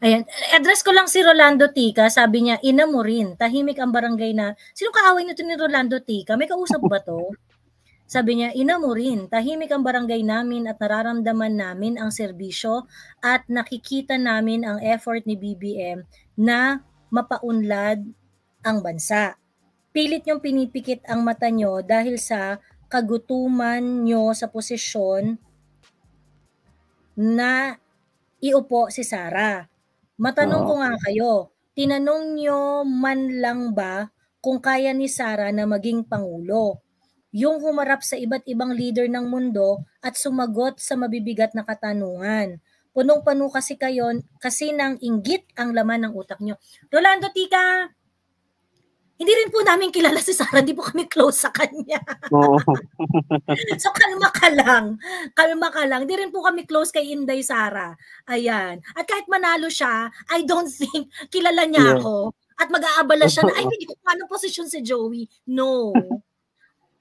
Ayan, address ko lang si Rolando Tica, sabi niya, ina mo rin, tahimik ang barangay na, sino kaaway nito ni Rolando Tica? May kausap ba to? Sabi niya, ina mo rin, tahimik ang barangay namin at nararamdaman namin ang serbisyo at nakikita namin ang effort ni BBM na mapaunlad ang bansa. Pilit niyong pinipikit ang mata niyo dahil sa kagutuman niyo sa posisyon na iupo si Sara. Matanong ko nga kayo, tinanong nyo man lang ba kung kaya ni Sara na maging pangulo? Yung humarap sa iba't ibang leader ng mundo at sumagot sa mabibigat na katanungan. Punong-puno kasi kayo, kasi ng inggit ang laman ng utak nyo. Rolando Tica, hindi rin po namin kilala si Sara, hindi po kami close sa kanya. Oo. So kalma ka lang. Kalma ka lang. Hindi rin po kami close kay Inday Sara. Ayan. At kahit manalo siya, I don't think kilala niya ako. At mag-aabala siya na, ay, hindi ko paano posisyon si Joey. No.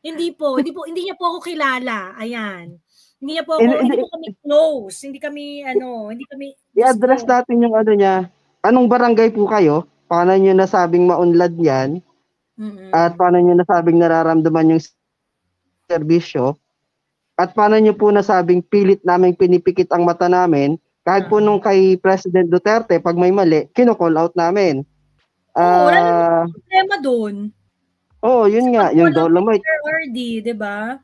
Hindi niya po ako kilala. Ayan. Hindi po kami close. Hindi kami I-address natin yung ano niya. Anong barangay po kayo? Paano niyo nasabing maunlad yan? At paano niyo nasabing nararamdaman yung serbisyo? At paano niyo po nasabing pilit naming pinipikit ang mata namin? Kahit po nung kay President Duterte, pag may mali, kino-call out namin. Wala namang problema doon. Yun nga, yung Dolomite. Diba?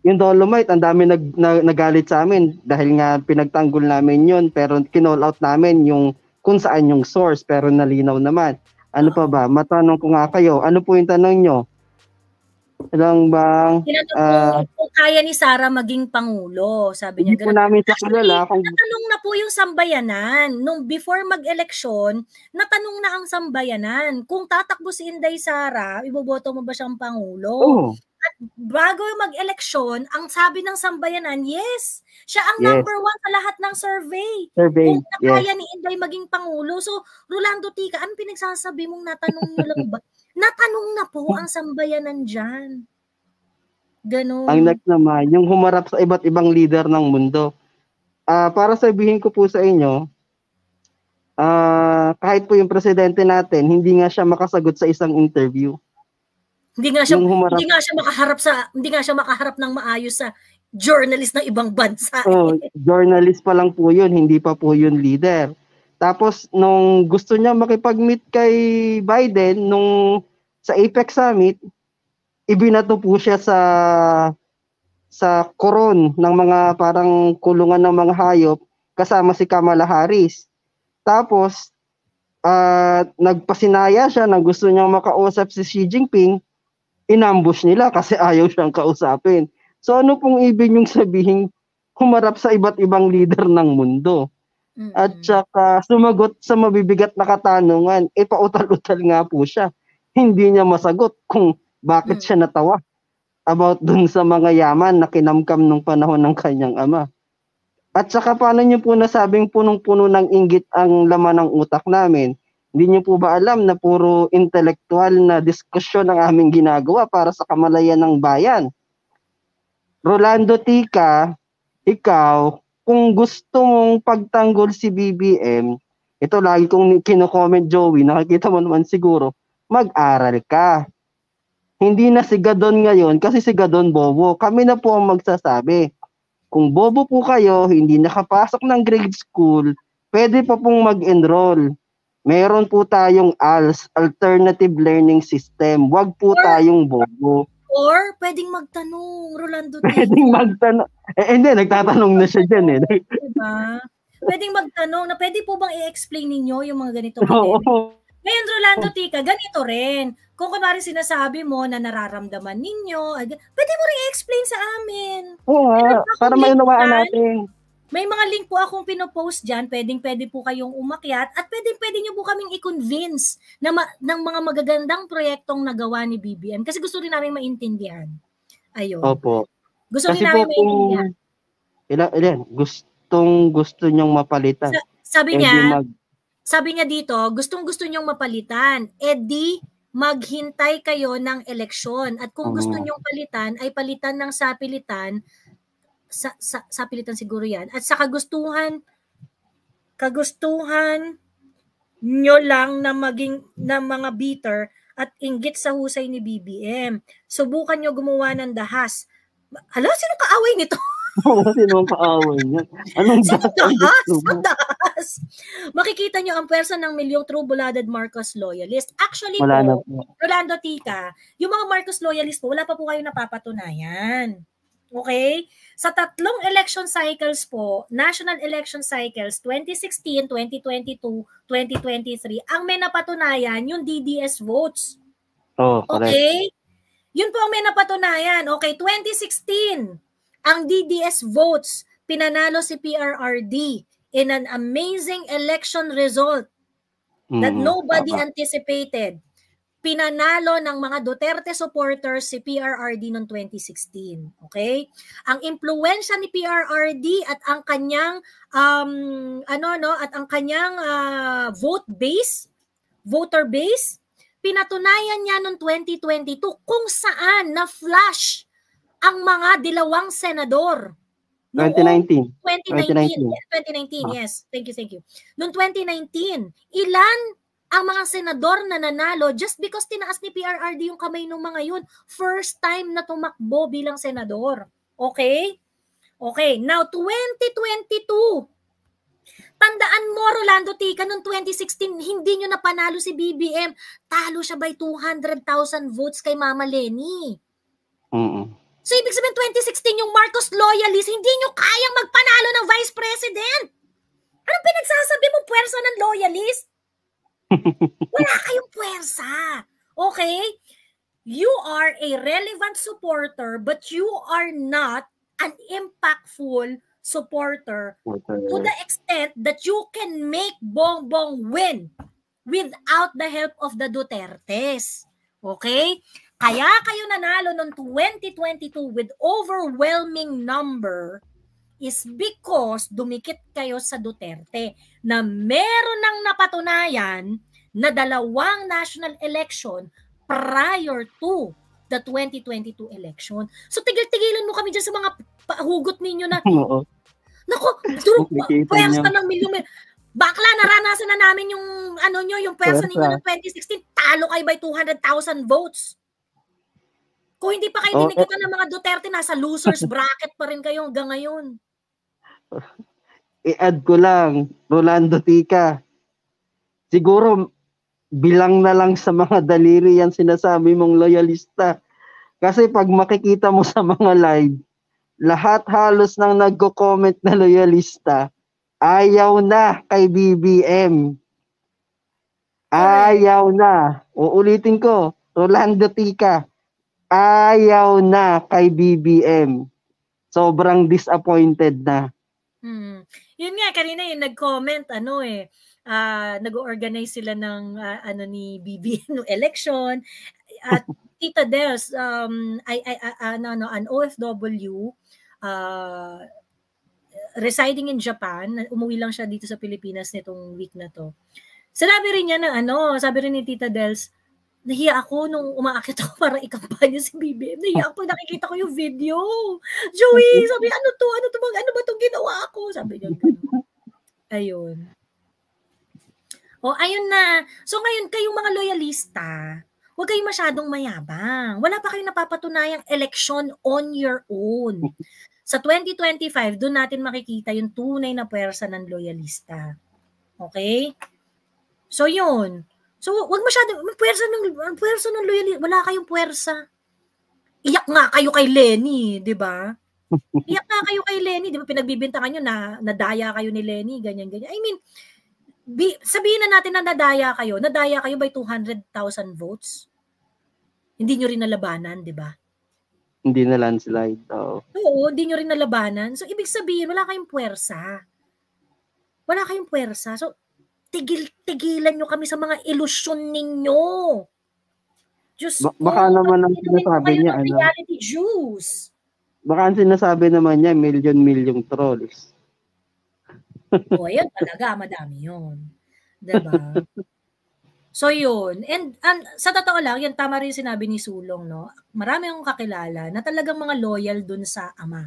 Yung Dolomite, ang dami nagalit sa amin dahil nga pinagtanggol namin yun, pero kinall out namin yung kung saan yung source, pero nalinaw naman. Ano pa ba? Matanong ko nga kayo, ano po yung tanong nyo? Ilang bang... kung kaya ni Sara maging pangulo, sabi niya. Hindi po namin siya kilala. Natanong na po yung sambayanan. Nung before mag-eleksyon, natanong na ang sambayanan. Kung tatakbo si Inday Sara, iboboto mo ba siyang pangulo? At bago mag-eleksyon, ang sabi ng sambayanan, yes, siya ang number 1 sa lahat ng survey. Kung kaya ni Inday maging pangulo. So, Rolando Tica, anong pinagsasabi mong natanong nyo lang ba? Natanong na po ang sambayanan dyan. Ganon. Ang next naman, yung humarap sa iba't ibang leader ng mundo. Para sabihin ko po sa inyo, kahit po yung presidente natin, hindi nga siya makasagot sa isang interview. Hindi nga siya makaharap ng maayos sa journalist ng ibang bansa. Journalist pa lang po yun, hindi pa po yun leader. Tapos nung gusto niya makipag-meet kay Biden nung sa APEC Summit, ibinato po siya sa koron ng mga parang kulungan ng mga hayop kasama si Kamala Harris. Tapos nagpasinaya siya na gusto niyang makausap si Xi Jinping, inambush nila kasi ayaw siyang kausapin. So ano pong ibig niyong sabihin humarap sa iba't ibang leader ng mundo? At saka sumagot sa mabibigat na katanungan, pautal-utal nga po siya. Hindi niya masagot kung bakit siya natawa about dun sa mga yaman na kinamkam nung panahon ng kanyang ama. At saka paano niyo po nasabing punong-puno ng inggit ang laman ng utak namin? Hindi niyo po ba alam na puro intelektual na diskusyon ang aming ginagawa para sa kamalayan ng bayan? Rolando Tica, ikaw, kung gusto mong pagtanggol si BBM, ito lagi kong kino-comment Joey, nakikita mo naman siguro, mag-aral ka. Hindi na si Gadon ngayon kasi si Gadon bobo. Kami na po ang magsasabi. Kung bobo po kayo, hindi nakapasok ng grade school, pwede pa pong mag-enroll. Meron po tayong ALS, Alternative Learning System. Huwag po tayong bobo. Or pwedeng magtanong, Rolando Tica. Pwedeng magtanong. Hindi, nagtatanong na siya dyan eh. Diba? Pwedeng magtanong na pwede po bang i-explain ninyo yung mga ganito? Ngayon, Rolando Tica, ganito rin. Kung kunwari sinasabi mo na nararamdaman ninyo, pwede mo rin i-explain sa amin. Oo, para maunawaan natin. May mga link po akong pinopost dyan, pwede po kayong umakyat at pwede nyo po kaming i-convince ng mga magagandang proyektong nagawa ni BBM kasi gusto rin namin maintindihan. Ayun. Opo. Gusto rin namin maintindihan. Ilan, gusto nyong mapalitan. Sabi niya dito, gustong-gusto nyong mapalitan. Di maghintay kayo ng eleksyon. At kung gusto nyong palitan, ay palitan ng sapilitan, sapilitan siguro yan. At sa kagustuhan nyo lang na maging na mga bitter at inggit sa husay ni BBM. Subukan nyo gumawa ng dahas. Hala, sino kaaway nito? Sino ang kaaway niya? Anong dahas? Makikita nyo ang pwersa ng milyong true-blooded Marcos loyalist. Actually wala po, Rolando Tika, yung mga Marcos loyalist po, wala pa po kayo napapatunayan. Okay? Sa 3 election cycles po, national election cycles, 2016, 2022, 2023, ang may napatunayan, yung DDS votes. Oh, correct. Okay? Yun po ang may napatunayan. Okay, 2016, ang DDS votes, pinanalo si PRRD in an amazing election result that nobody anticipated. Pinanalo ng mga Duterte supporters si PRRD noong 2016. Okay? Ang impluwensya ni PRRD at ang kanyang voter base, pinatunayan niya noong 2022 kung saan na-flash ang mga dilawang senador. 2019. 2019, yes. Thank you. Noong 2019, ilan ang mga senador na nanalo just because tinaas ni PRRD yung kamay ng mga yun. First time na tumakbo bilang senador. Okay? Okay, now 2022. Tandaan mo, Rolando Tika, noong 2016, hindi nyo napanalo si BBM. Talo siya by 200,000 votes kay Mama Leni. So, ibig sabihin 2016, yung Marcos loyalist, hindi nyo kayang magpanalo ng vice president. Anong pinagsasabi mo, puwersa ng loyalist? Wala kayong puwersa. Okay? You are a relevant supporter, but you are not an impactful supporter to the extent that you can make Bongbong win without the help of the Dutertes. Okay? Kaya kayo nanalo noong 2022 with overwhelming number is because dumikit kayo sa Duterte na meron ng napatunayan na 2 national election prior to the 2022 election. So tigil-tigilan mo kami dyan sa mga hugot ninyo na nako, pwersa ng milyon. Bakla, naranasan na namin yung yung pwersa ninyo ng 2016, talo kayo by 200,000 votes. Kung hindi pa kayo dinikitan ng mga Duterte, nasa losers bracket pa rin kayo hanggang ngayon. I-add ko lang, Rolando Tika, siguro bilang na lang sa mga daliri yan sinasabi mong loyalista. Kasi pag makikita mo sa mga live, lahat halos nang nagko-comment na loyalista, ayaw na kay BBM. Ayaw na. Uulitin ko, Rolando Tika, ayaw na kay BBM. Sobrang disappointed na. Yun nga, kanina yung nag-comment, nag-organize sila ng ni BBM no election. At Tita Dels, an OFW residing in Japan, umuwi lang siya dito sa Pilipinas nitong week na to. Sabi rin niya na sabi rin ni Tita Dels, nahiya ako nung umaakit ako para ikampanya si BBM. Nahiya ako, nakikita ko yung video. Joey, sabi, ano ba itong ginawa ako? Sabi niya. Ayun. Ayun na. So ngayon, kayong mga loyalista, huwag kayong masyadong mayabang. Wala pa kayong napapatunayang election on your own. Sa 2025, doon natin makikita yung tunay na puwersa ng loyalista. Okay? So yun. So, wag masyadong, puwersa ng loyalista. Wala kayong puwersa. Iyak nga kayo kay Leni, di ba? Iyak nga kayo kay Leni, di ba? Pinagbibintangan nyo na nadaya kayo ni Leni, ganyan. I mean, sabihin na natin na nadaya kayo by 200,000 votes. Hindi nyo rin nalabanan, di ba? Hindi na landslide. Oo, hindi nyo rin nalabanan. So, ibig sabihin, wala kayong puwersa. Wala kayong puwersa. So, tigilan nyo kami sa mga ilusyon ninyo. Diyos ko, baka naman ang sinasabi niya, reality juice. Baka ang sinasabi naman niya, million trolls. Yan talaga, madami yun. Diba? So yun. And sa totoo lang, yan tama rin sinabi ni Sulong, no? Marami akong kakilala na talagang mga loyal dun sa ama.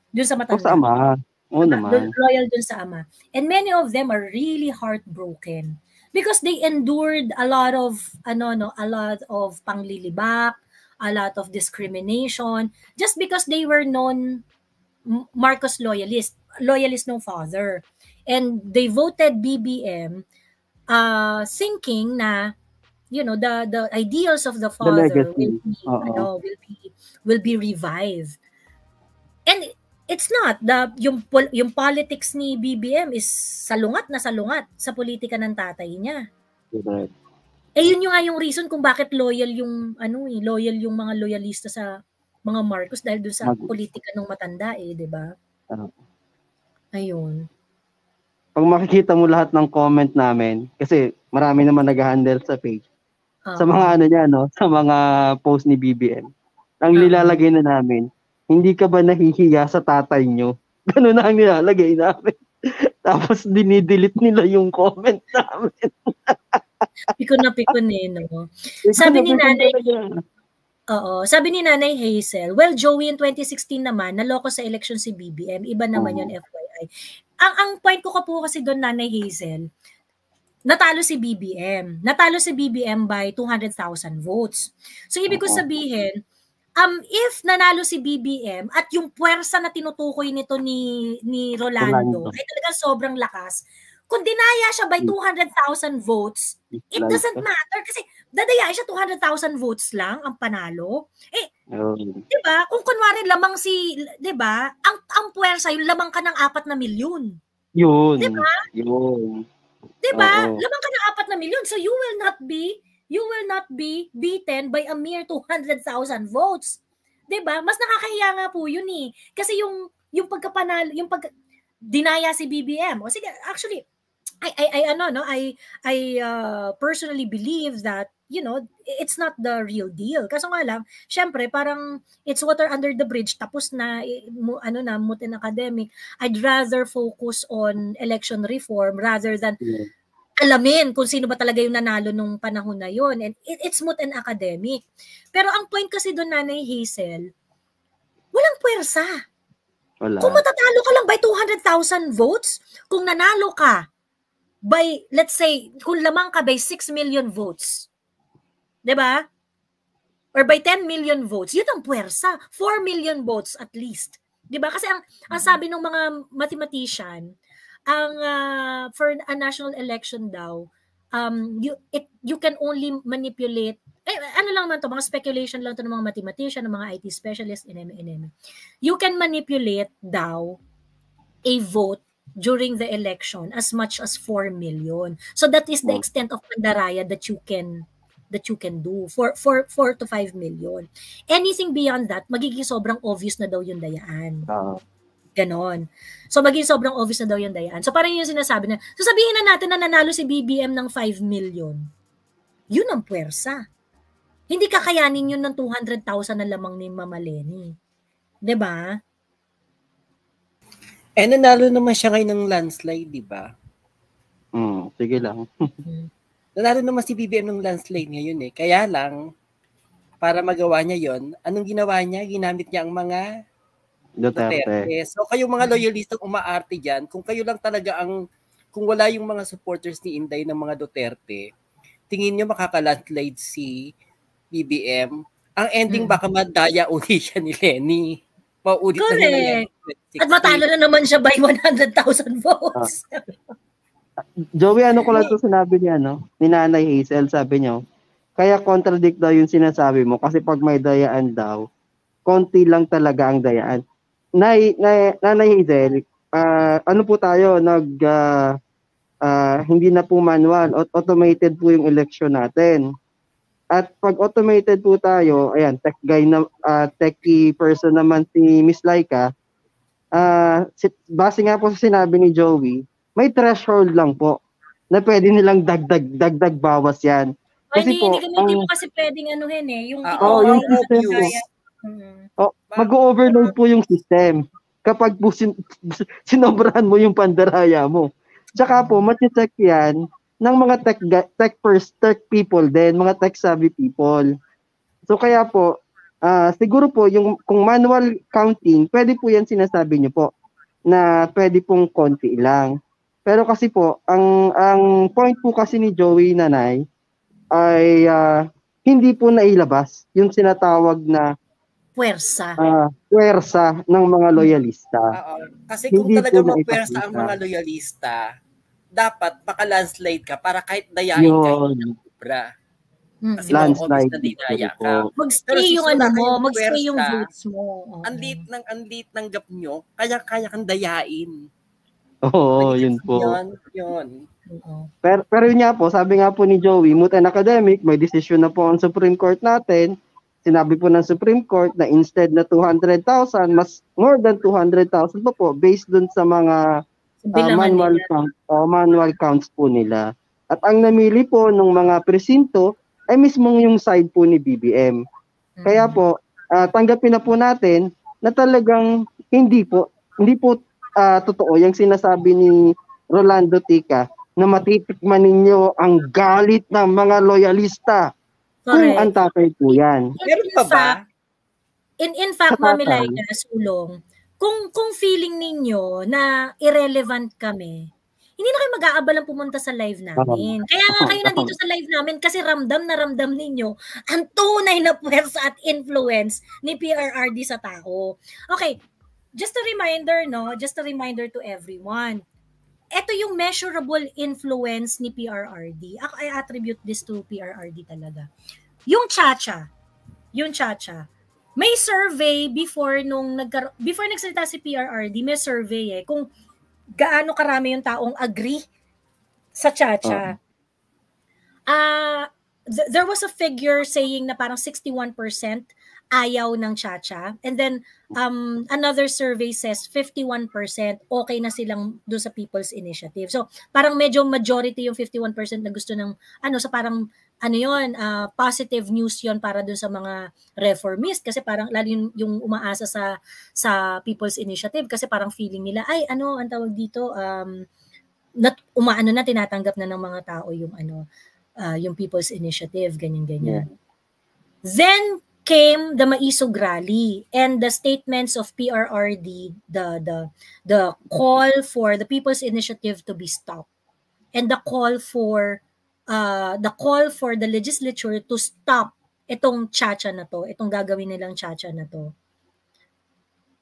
Dun sa matanda. Sa ama. Oo naman. Loyal dun sa ama. And many of them are really heartbroken Because they endured a lot of a lot of panglilibak, a lot of discrimination just because they were known Marcos loyalist ng father. And they voted BBM thinking na the ideals of the father will be revived. And it's not yung politics ni BBM is salungat sa politika ng tatay niya. Right. Yun yung reason kung bakit loyal yung mga loyalista sa mga Marcos dahil doon sa politika ng matanda di ba? Ayun. Pag makikita mo lahat ng comment namin, kasi marami naman nag-handle sa page. Sa mga sa mga post ni BBM. Ang nilalagay na namin, hindi ka ba nahihiya sa tatay nyo? Ganun na ang nilalagay namin. Tapos dinidelete nila yung comment namin. Pikon no? Sabi ni nanay, sabi ni Nanay Hazel, well, Joey, in 2016 naman, naloko sa election si BBM. Iba naman yun, FYI. Ang point ko po kasi doon, Nanay Hazel, natalo si BBM. Natalo si BBM by 200,000 votes. So, ibig ko sabihin, if nanalo si BBM at yung puwersa na tinutukoy nito ni Rolando ay talagang sobrang lakas, kung dinaya siya by 200,000 votes, it doesn't matter kasi dadayain siya 200,000 votes lang ang panalo. 'Di ba? Kung kunwari lamang 'di ba? Ang puwersa yung lamang ka ng 4 na milyon. Yun. 'Di ba? Yun. 'Di ba? Lamang ka ng 4 na milyon. So you will not be beaten by a mere 200,000 votes. 'Di ba? Mas nakakahiya nga po yun Kasi yung pagkapanalo, dinaya si BBM. O sige, actually I personally believe that it's not the real deal. Kaso nga lang, syempre parang it's water under the bridge tapos na moot and academic. I'd rather focus on election reform rather than alamin kung sino ba talaga yung nanalo nung panahon na yon. And it's moot and academic. Pero ang point kasi doon, Nanay Hazel, walang puwersa. Wala. Kung matatalo ka lang by 200,000 votes, kung nanalo ka by, let's say, kung lamang ka by 6 million votes, 'di ba? Or by 10 million votes, yun ang puwersa. 4 million votes at least. 'Di ba? Kasi ang sabi ng mga mathematician, for a national election daw, you can only manipulate ano lang man to, mga speculation lang to ng mga mathematician, ng mga IT specialists, you can manipulate daw a vote during the election as much as 4 million. So that is the extent of pandaraya that you can do for 4 to 5 million. Anything beyond that, magiging sobrang obvious na daw yung dayaan. Ganon. So magiging sobrang obvious na daw yung dayaan. So parang yung sinasabi na, so sabihin na natin na nanalo si BBM ng 5 million. Yun ang puwersa. Hindi kakayanin yun ng 200,000 na lamang ni Mama Leni. 'Di ba? Nanalo naman siya ngayon ng landslide, di ba? Sige lang. Nanalo naman si BBM ng landslide ngayon Kaya lang, para magawa niya yon, anong ginawa niya? Ginamit niya ang mga Duterte. So kayong mga loyalistang umaarte dyan, kung kayo lang talaga kung wala yung mga supporters ni Inday ng mga Duterte, tingin nyo makaka-landslide si BBM. Ang ending baka madaya uli siya ni Leni. Paulit na nila. At matalo na naman siya by 100,000 votes. Joey, ko lang ito sinabi ni Nanay Hazel, sabi niyo, kaya contradict daw yung sinasabi mo kasi pag may dayaan daw, konti lang talaga ang dayaan. Nanay Hazel, ano po tayo, hindi na po manual, automated po yung election natin. At pag automated po tayo, ayan, techie person naman si Miss Laika, base nga po sa sinabi ni Joey, may threshold lang po na pwede nilang dagdag bawas yan. Kasi hindi mo kasi pwedeng yung yung system po. Mag-overload po yung system kapag po sinobrahan mo yung pandaraya mo. Tsaka po, mati-check yan ng mga tech people din, mga tech-savvy people. So kaya po, siguro po, kung manual counting, pwede po yan sinasabi nyo po, na pwede pong konti lang. Pero kasi po, ang point po kasi ni Joey Nanay ay hindi po nailabas yung sinatawag na puwersa ng mga loyalista. Kasi kung talaga mapuwersa ang mga loyalista, dapat maka-landslide ka para kahit dayain ka, hindi na kubra. Kasi landslide na dinaya ka. Mag-stay yung mag-stay yung votes mo. Ang lit ng gap nyo, kaya kang dayain. Oo, yun po. Yun. Pero yun nga po, sabi nga po ni Joey, moot and academic, may decision na po ang Supreme Court natin. Sinabi po ng Supreme Court na instead na 200,000, mas more than 200,000 po based dun sa mga manual counts po nila. At ang namili po ng mga presinto ay mismo yung side po ni BBM. Kaya po, tanggapin na po natin na talagang hindi po totoo yung sinasabi ni Rolando Tica na matitikman ninyo ang galit ng mga loyalista. Kung ang tatay po yan. Meron pa ba? In fact, Mami Laika, Sulong, kung feeling ninyo na irrelevant kami, hindi na kayo mag-aabalang pumunta sa live namin. Kaya nga kayo nandito sa live namin kasi ramdam na ramdam ninyo ang tunay na puwersa at influence ni PRRD sa tao. Okay, just a reminder to everyone. Ito yung measurable influence ni PRRD. I attribute this to PRRD talaga. Yung Chacha, may survey before nagsalita si PRRD, may survey kung gaano karami yung taong agree sa Chacha. There was a figure saying na parang 61% ayaw ng Chacha. And then another survey says 51% okay na silang doon sa People's Initiative. So parang medyo majority yung 51% na gusto ng so parang positive news yon para doon sa mga reformist kasi parang lalo yung umaasa sa People's Initiative kasi parang feeling nila ang tawag dito tinatanggap na ng mga tao yung yung People's Initiative ganyan. Yeah. Then came the Maisog Rally and the statements of PRRD, the call for the People's Initiative to be stopped, and the call for the legislature to stop itong Chacha na to, itong gagawin nilang Chacha na to.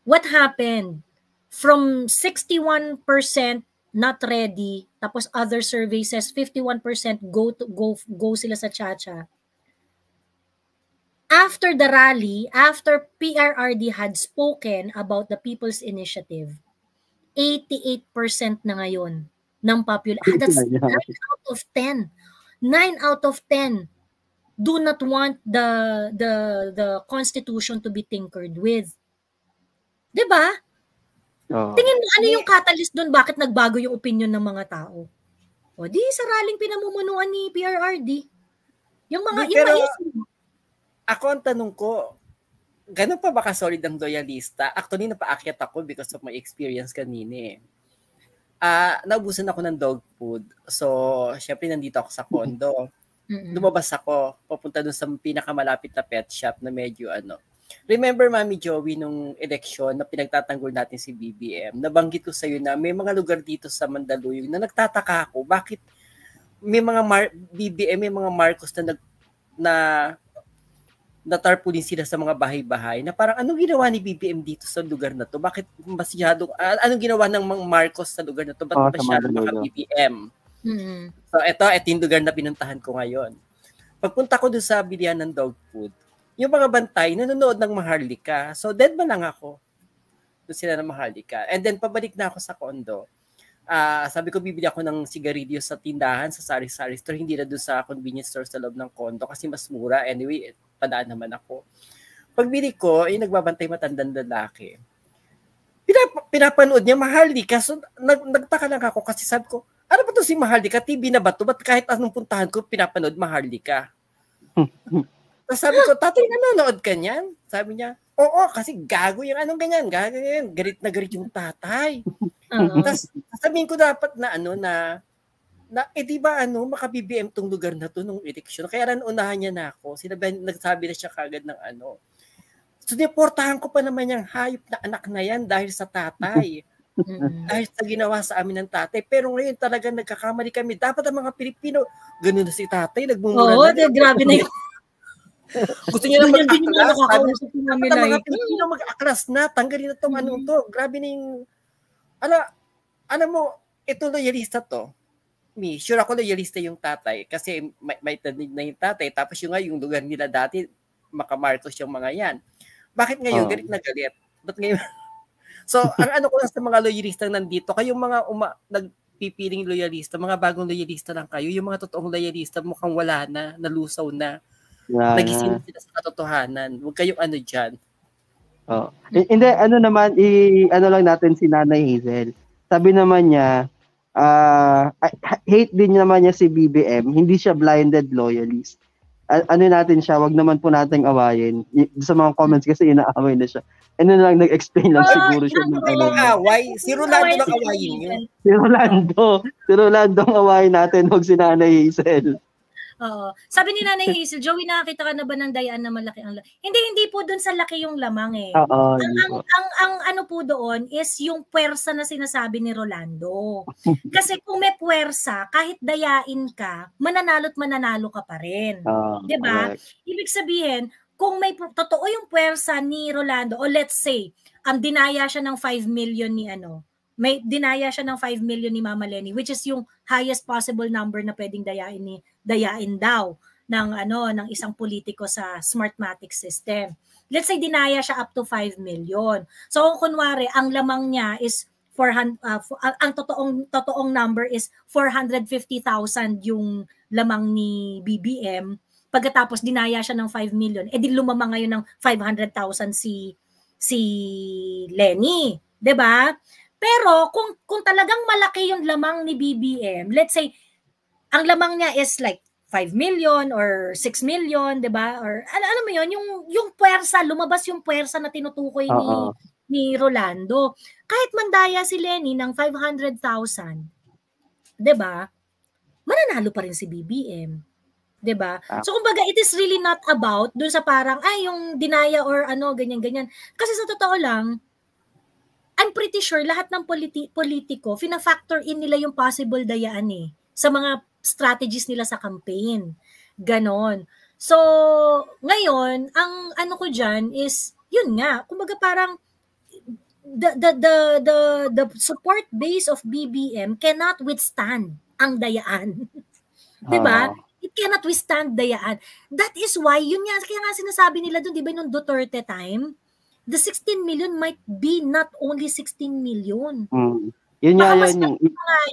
What happened? From 61% not ready, tapos other survey says 51% go sila sa Chacha. After the rally, after PRRD had spoken about the People's Initiative, 88% na ngayon ng population. That's 9 out of 10. 9 out of 10 do not want the Constitution to be tinkered with. Diba? Tingin mo, ano yung catalyst doon? Bakit nagbago yung opinion ng mga tao? O di sa rallying pinamumunuan ni PRRD. Yung ako ang tanong ko, ganun pa ba ka-solid ang loyalista? Actually, napaakyat ako because of my experience kanina naubusan ako ng dog food. So, syempre nandito ako sa condo. Lumabas ako, papunta dun sa pinakamalapit na pet shop na medyo Remember, Mami Joey, nung eleksyon na pinagtatanggol natin si BBM, nabanggit ko sa'yo na may mga lugar dito sa Mandaluyong na nagtataka ako, bakit may mga BBM, may mga Marcos na tarpaulin sila sa mga bahay-bahay na parang anong ginawa ni BBM dito sa lugar na to? Bakit masyadong anong ginawa ng mga Marcos sa lugar na to? Bakit masyadong mga BBM? So ito yung lugar na pinuntahan ko ngayon. Pagpunta ko doon sa bilihan ng dog food, yung mga bantay nanonood ng Maharlika. So dead man lang ako. Doon sila ng Maharlika. And then pabalik na ako sa condo. Sabi ko bibili ako ng sigarilyo sa tindahan, sa sari-sari store, hindi na doon sa convenience store sa loob ng condo kasi mas mura. Anyway, padaan naman ako. Pagbili ko, nagbabantay matandang lalaki. Pinapanood niya Maharlika. So nagtaka lang ako kasi sabi ko, ano ba to si Maharlika? TV na ba to? Ba't kahit anong puntahan ko, pinapanood Maharlika? Tapos sabi ko, tatay, nanonood ka niyan? Sabi niya, oo, kasi gago yung anong ganyan. Gago yan. Garit na garit yung tatay. Tapos sabihin ko dapat na di ba maka-BBM tong lugar na to nung eleksyon. Kaya unahan niya na ako. Nagsabi na siya kagad ng So, deportahan ko pa naman yung hayop na anak na yan dahil sa tatay. Dahil sa ginawa sa amin ng tatay. Pero ngayon talaga nagkakamali kami. Dapat ang mga Pilipino, ganun na si tatay, nagmumura na. Grabe na yun. Gusto niya na mag-aklas. Dapat ang mga Pilipino mag-aklas na. Tanggalin na itong ano to. Grabe na yung... Alam mo, ito loyalista to. Sure ako loyalista yung tatay. Kasi may tanig na yung tatay. Tapos yung lugar nila dati, makamartos yung mga yan. Bakit ngayon? Galit na galit. Ba't ngayon? So, ang ano ko lang sa mga loyalistang nandito, kayong mga nagpipiling loyalista, mga bagong loyalista lang kayo, yung mga totoong loyalista mukhang wala na, nalusaw na, nagising sila sa katotohanan. Huwag kayong ano dyan. Hindi, ano naman, ano lang natin si Nanay Hazel. Sabi naman niya, hate din naman niya si BBM, hindi siya blinded loyalist. Ano natin siya, wag naman po nating awayin. Sa mga comments kasi inaaway na siya. Ano na lang, nag-explain lang siguro siya. Away? Si Rolando lang awayin yun. Si Rolando ang awayin natin, wag si Nanay Hazel. Oo. Sabi ni Nanay Hazel, Joey, nakakita ka na ba ng dayaan na malaki ang lamang? Hindi po doon sa laki yung lamang eh. Ang ano po doon is yung puwersa na sinasabi ni Rolando. Kasi kung may puwersa, kahit dayain ka, mananalo ka pa rin. 'Di ba? Ibig sabihin, kung may totoo yung puwersa ni Rolando, o let's say, dinaya siya ng 5 million ni may dinaya siya ng 5 million ni Mama Lenny, which is yung highest possible number na pwedeng dayain daw ng isang politiko sa Smartmatic system. Let's say dinaya siya up to 5 million. So kunwari ang lamang niya is 400 ang totoong number is 450,000 yung lamang ni BBM. Pagkatapos dinaya siya ng 5 million, di lumamang ngayon ng 500,000 si Lenny, 'di ba? Pero kung talagang malaki yung lamang ni BBM, let's say ang lamang niya is like 5 million or 6 million, 'di ba? Or alam mo 'yon, yung puwersa, lumabas yung puwersa na tinutukoy ni Rolando. Kahit mandaya si Lenny ng 500,000, 'di ba? Mananalo pa rin si BBM. 'Di ba? So kumbaga it is really not about dun sa parang yung dinaya or ganyan-ganyan. Kasi sa totoo lang, I'm pretty sure lahat ng politiko, fina-factor in nila yung possible dayaan sa mga strategies nila sa campaign. Ganon. So, ngayon, ang ano ko dyan is, yun nga, kumbaga parang the support base of BBM cannot withstand ang dayaan. 'Di ba? It cannot withstand dayaan. That is why, yun nga, kaya nga sinasabi nila doon, di ba, nung Duterte time, the 16 million might be not only 16 million. Yun nga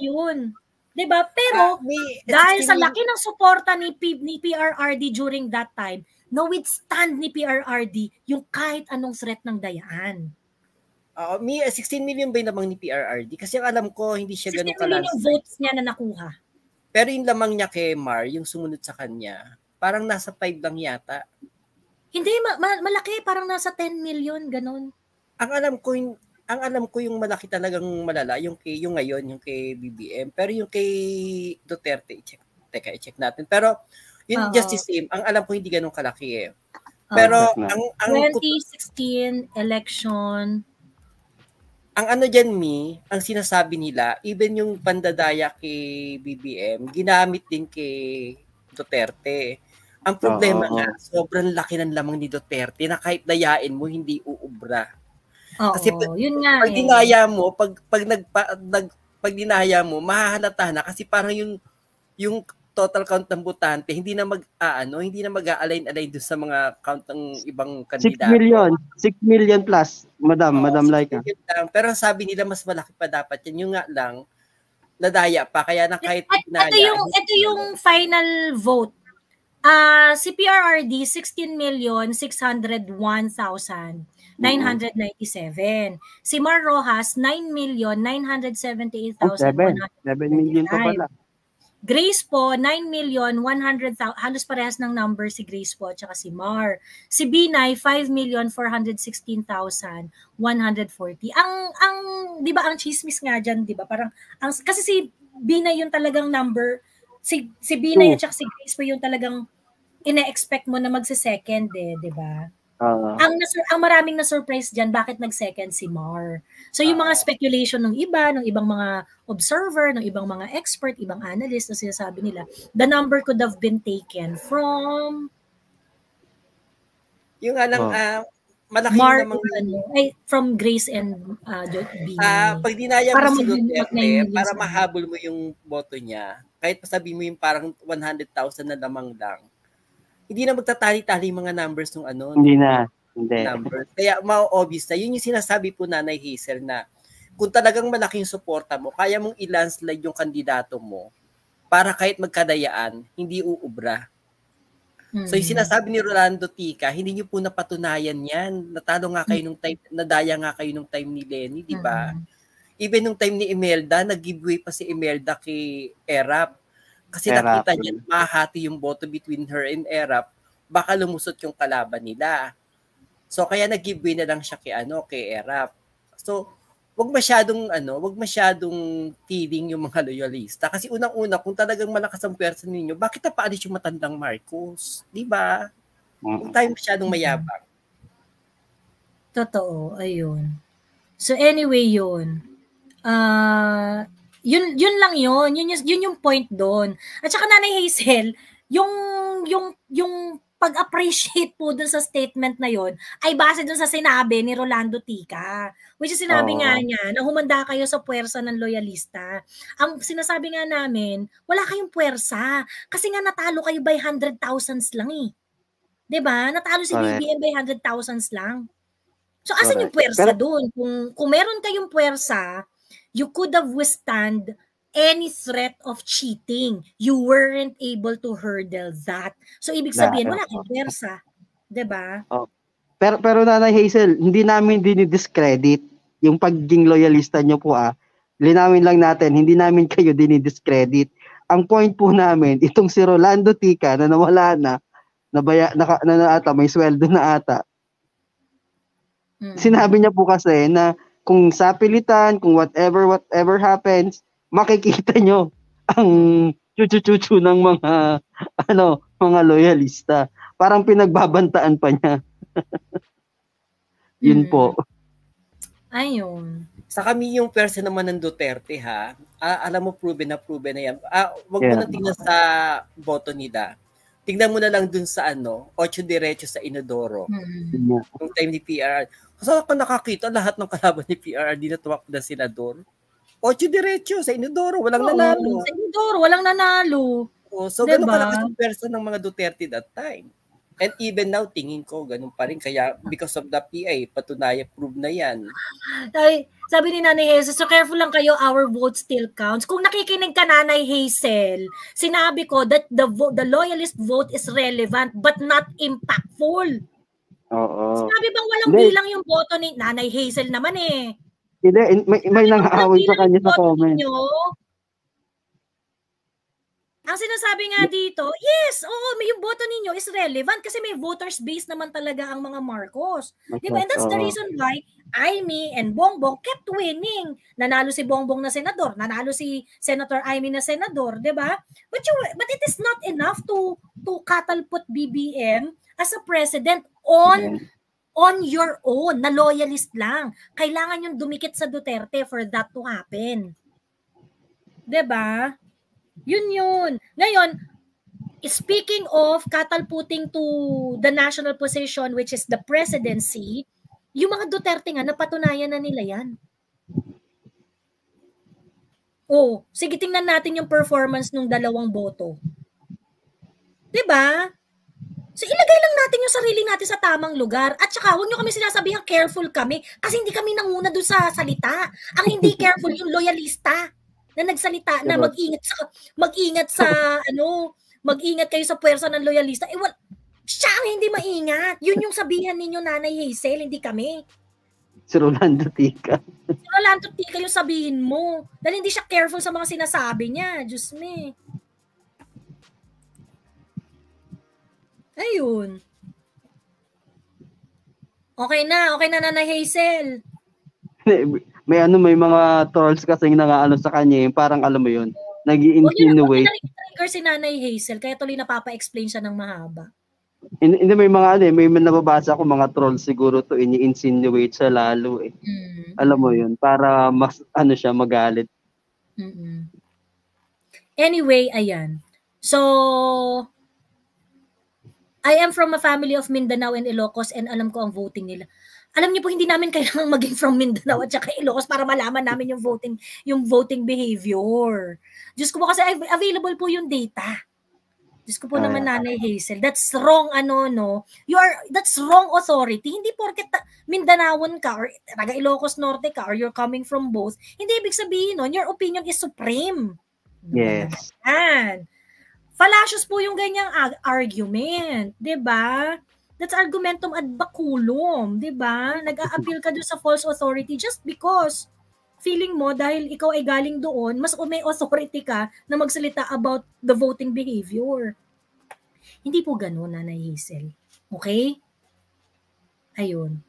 yun. Diba? Pero, dahil sa laki ng suporta ni PRRD during that time, no-withstand ni PRRD yung kahit anong threat ng dayaan. 16 million ba yung lamang ni PRRD? Kasi ang alam ko, hindi siya ganun kalandslide. 16 million yung votes niya na nakuha. Pero yung lamang niya kay Mar, yung sumunod sa kanya, parang nasa 5 lang yata. Hindi, malaki. Parang nasa 10 million, ganun. Ang alam ko yung malaki talagang malala, yung ngayon, yung kay BBM. Pero yung kay Duterte, i-check natin. Pero yung just the same, ang alam ko hindi ganun kalaki eh. Pero ang 2016 election, ang ano dyan, ang sinasabi nila, even yung pandadaya kay BBM, ginamit din kay Duterte. Ang problema nga, sobrang laki ng lamang ni Duterte na kahit dayain mo, hindi uubra. Kasi yun nga pag dinaya mo, pag dinaya mo, mahahalata na kasi parang yung total count ng botante hindi na mag-align doon sa mga count ng ibang kandidato. 6 million plus, Madam Laika. Pero sabi nila mas malaki pa dapat yan. Yung nga lang, nadaya pa. Kaya na kahit dinaya. Ito yung final vote. Si PRRD, 16,601,997. Si Mar Rojas, 9,978,100. 7 million pa pala. Grace po, 9,100,000. Halos parehas ng number si Grace po at saka si Mar. Si Binay, 5,416,140. Ang di ba ang chismis nga dyan, di ba? Parang, kasi si Binay yung talagang number, si Binay at saka si Grace po yung talagang ina-expect mo na magse-second di ba? Ang maraming na-surprise dyan, bakit nag-second si Mar? So yung mga speculation ng ibang mga observer, ng ibang mga expert, ibang analyst na sinasabi nila, the number could have been taken from yung alang malaki Mar, namang from Grace and B. Pag dinaya mo si Duterte, para mahabol mo yung boto niya, kahit sabi mo yung parang 100,000 na lamang lang, hindi na magtatali-tali mga numbers ng Hindi na. Hindi. Numbers. Kaya ma-obvious na. Yun yung sinasabi po Nanay Hazel na kung talagang malaking suporta mo, kaya mong i-landslide yung kandidato mo para kahit magkadayaan, hindi uubra. So yung sinasabi ni Rolando Tica, hindi niyo po napatunayan yan. Natalo nga kayo nung time, nadaya nga kayo nung time ni Lenny, di ba? Even nung time ni Imelda, nag-giveaway pa si Imelda kay Erap. Kasi nakita niya, mahati yung boto between her and Erap, baka lumusot yung kalaban nila. So kaya nag-giveaway na lang siya kay Erap. So wag masyadong feeding yung mga loyalista kasi unang-una kung talagang malakas ang pwersa ninyo, bakit napaalis yung matandang Marcos? 'Di ba? Kung tayo masyadong mayabang. Totoo, ayun. So anyway, yun lang yun. Yun yung point doon. At saka Nanay Hazel, yung pag-appreciate po dun sa statement na yon ay base dun sa sinabi ni Rolando Tica. Which is sinabi nga niya na humanda kayo sa puwersa ng loyalista. Ang sinasabi nga namin, wala kayong puwersa. Kasi nga natalo kayo by 100,000s lang eh. 'Di ba? Natalo si BBM by 100,000s lang. So asan yung puwersa dun? Kung meron kayong puwersa, you could have withstand any threat of cheating. You weren't able to hurdle that. So, ibig sabihin, wala kang pwersa. Diba? Pero Nanay Hazel, hindi namin dinidiscredit yung pagiging loyalista nyo po Linawin lang natin, hindi namin kayo dinidiscredit. Ang point po namin, itong si Rolando Tica na nawala na ata, may sweldo na ata. Sinabi niya po kasi na kung sa pilitan, kung whatever happens, makikita nyo ang chuchu-chuchu ng mga loyalista. Parang pinagbabantaan pa niya. Yun po. Ayun. Sa kami yung person naman ng Duterte alam mo proven na yan. Wag mo na tingnan sa boto nila. Tingnan mo na lang dun sa 8 diretso sa Inodoro. Yung time ni PRR. Kasi ako nakakita lahat ng kalaban ni PRR di na tumakbo na senador. 8 diretso sa Inodoro, walang nanalo. Sa Inodoro, walang nanalo. So, ganun kalakas yung person ng mga Duterte that time. And even now, tingin ko, ganun pa rin. Kaya, because of the PA, patunayan, prove na yan. Ay, sabi ni Nanay Hazel, so careful lang kayo, our vote still counts. Kung nakikinig ka, Nanay Hazel, sinabi ko that the loyalist vote is relevant but not impactful. Sinabi bang walang bilang yung boto ni Nanay Hazel naman eh. Hindi, may nang-aaway sa kanya sa comment. Ang sinasabi nga dito, yes, yung boto ninyo is relevant kasi may voters base naman talaga ang mga Marcos. Diba? And that's the reason why Amy and Bongbong kept winning. Nanalo si Bongbong na senador, nanalo si Senator Amy na senador, diba? But it is not enough to catapult BBM as a president on your own, na loyalist lang. Kailangan yung dumikit sa Duterte for that to happen. Diba? Yun. Ngayon, speaking of catapulting to the national position, which is the presidency, yung mga Duterte nga, napatunayan na nila yan. Sige, tingnan natin yung performance ng 2 boto. Diba? So, ilagay lang natin yung sarili natin sa tamang lugar. At saka, huwag nyo kami sinasabihan careful kami kasi hindi kami nanguna doon sa salita. Ang hindi careful yung loyalista na nagsalita na mag-ingat kayo sa puwersa ng loyalista. Siya ang hindi maingat. Yun yung sabihan ninyo, Nanay Hazel, hindi kami. Si Rolando Tica. Si Rolando Tica yung sabihin mo. Dahil hindi siya careful sa mga sinasabi niya. Diyos me. Ayun. Okay na, Nanay Hazel. May mga trolls kasi nangaano sa kanya, parang alam mo yun, nag-i-insinuate. Trigger si Nanay Hazel, kaya tuloy napapa-explain siya ng mahaba. Hindi may mga may nababasa ko mga troll siguro to ini-insinuate sa lalo eh. Alam mo yun, para mas siya magalit. Anyway, ayan. So, I am from a family of Mindanao and Ilocos and alam ko ang voting nila. Alam niyo po, hindi namin kailangang maging from Mindanao at saka Ilocos para malaman namin yung voting behavior. Diyos ko po, kasi available po yung data. Diyos ko po naman, Nanay Hazel. That's wrong, that's wrong authority. Hindi porket Mindanaon ka or taga Ilocos Norte ka or you're coming from both, hindi ibig sabihin nun, your opinion is supreme. Yes. Fallacious po yung ganyang argument, 'di ba? That's argumentum ad baculum, 'di ba? Nag-a-appeal ka doon sa false authority just because feeling mo dahil ikaw ay galing doon, mas may authority ka na magsalita about the voting behavior. Hindi po ganoon, Nanay Hazel. Okay? Ayun.